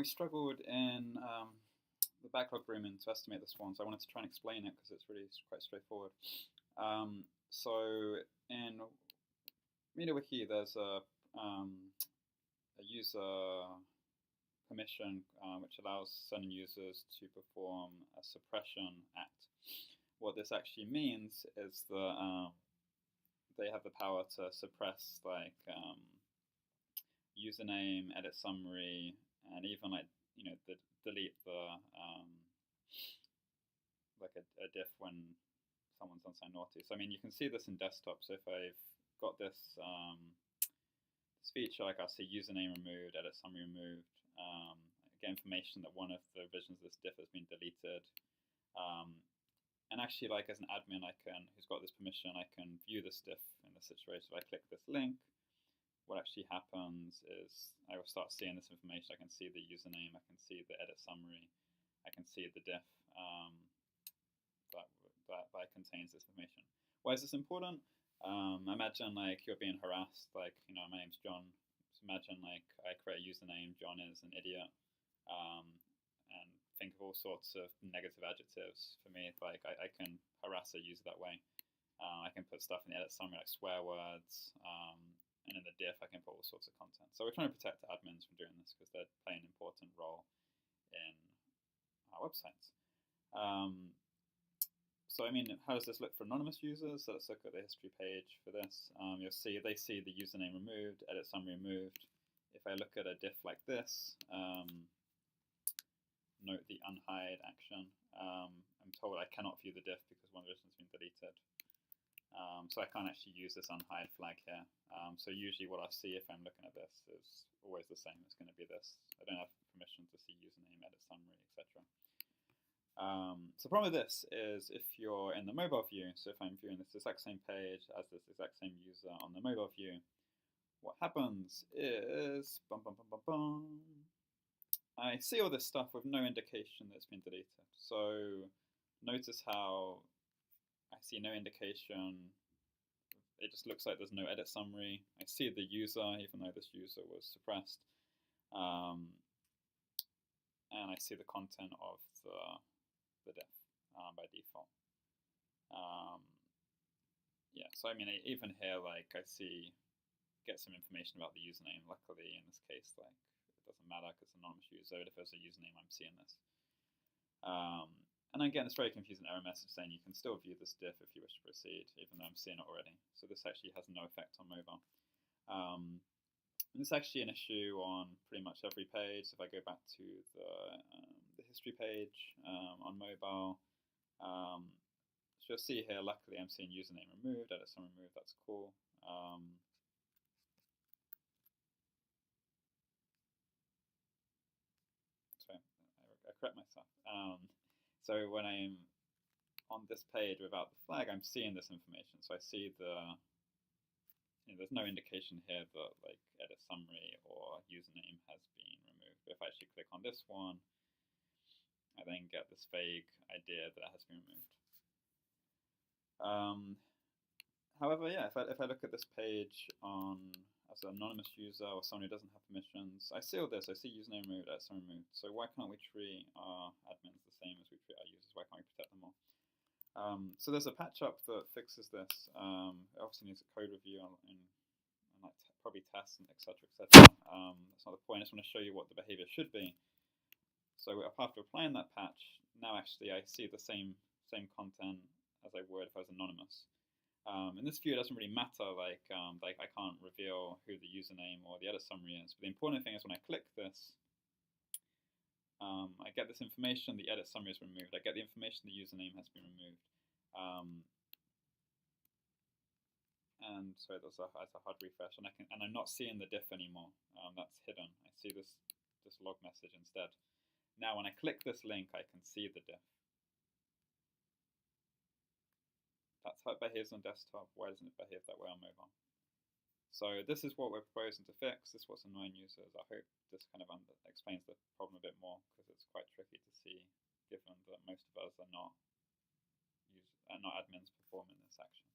we struggled in the backlog grooming to estimate this one, so I wanted to try and explain it because it's really quite straightforward. So in MediaWiki, there's a user permission which allows certain users to perform a suppression act. What this actually means is that they have the power to suppress like username, edit summary, and even like delete the like a diff when someone's done something naughty. So I mean, you can see this in desktop. So if I've got this this feature, like I'll see username removed, edit summary removed, I get information that one of the revisions of this diff has been deleted. And actually, like as an admin, who's got this permission, I can view this diff in this situation. If I click this link, what actually happens is I will start seeing this information. I can see the username, I can see the edit summary, I can see the diff that contains this information. Why is this important? Imagine like you're being harassed, like, my name's John. So imagine like I create a username, John is an idiot, and think of all sorts of negative adjectives. For me, like I can harass a user that way. I can put stuff in the edit summary like swear words, and in the diff I can put all sorts of content. So we're trying to protect admins from doing this because they're playing an important role in our websites. So I mean, how does this look for anonymous users? So let's look at the history page for this. You'll see they see the username removed, edit summary removed. If I look at a diff like this, note the unhide action. I'm told I cannot view the diff because one version has been deleted. So I can't actually use this unhide flag here. So usually what I see if I'm looking at this is always the same. It's going to be this. I don't have permission to see username, edit summary, etc. So the problem with this is if you're in the mobile view, so if I'm viewing this exact same page as this exact same user on the mobile view, what happens is, I see all this stuff with no indication that it's been deleted. So notice how I see no indication. It just looks like there's no edit summary. I see the user, even though this user was suppressed. And I see the content of the diff by default. Yeah, so I mean, even here, like I get some information about the username. Luckily, in this case, like it doesn't matter because it's an anonymous user. If there's a username, I'm seeing this. And again, it's very confusing error message saying you can still view this diff if you wish to proceed, even though I'm seeing it already. So this actually has no effect on mobile. And it's actually an issue on pretty much every page. So if I go back to the history page on mobile, so you'll see here, luckily I'm seeing username removed, edit summary removed, that's cool. Sorry, I correct myself. So when I'm on this page without the flag, I'm seeing this information. So I see there's no indication here that like edit summary or username has been removed. But if I actually click on this one, I then get this vague idea that it has been removed. However, yeah, if I look at this page as an anonymous user or someone who doesn't have permissions, I see all this. I see username removed, edit summary removed. So why can't we treat our admins the same as we treat our users? Why can't we protect them all? So there's a patch up that fixes this. It obviously needs a code review and like probably tests and etc. etc. That's not the point. I just want to show you what the behavior should be. So after applying that patch, now actually I see the same content as I would if I was anonymous. In this view, it doesn't really matter. Like I can't reveal who the username or the edit summary is. But the important thing is when I click this, I get this information, the edit summary is removed. I get the information the username has been removed. And so there's a hard refresh, and I'm not seeing the diff anymore. That's hidden. I see this log message instead. Now when I click this link, I can see the diff. That's how it behaves on desktop. Why doesn't it behave that way on mobile? So this is what we're proposing to fix. This is what's annoying users. I hope this kind of explains the problem a bit more because it's quite tricky to see, given that most of us are not admins performing this action.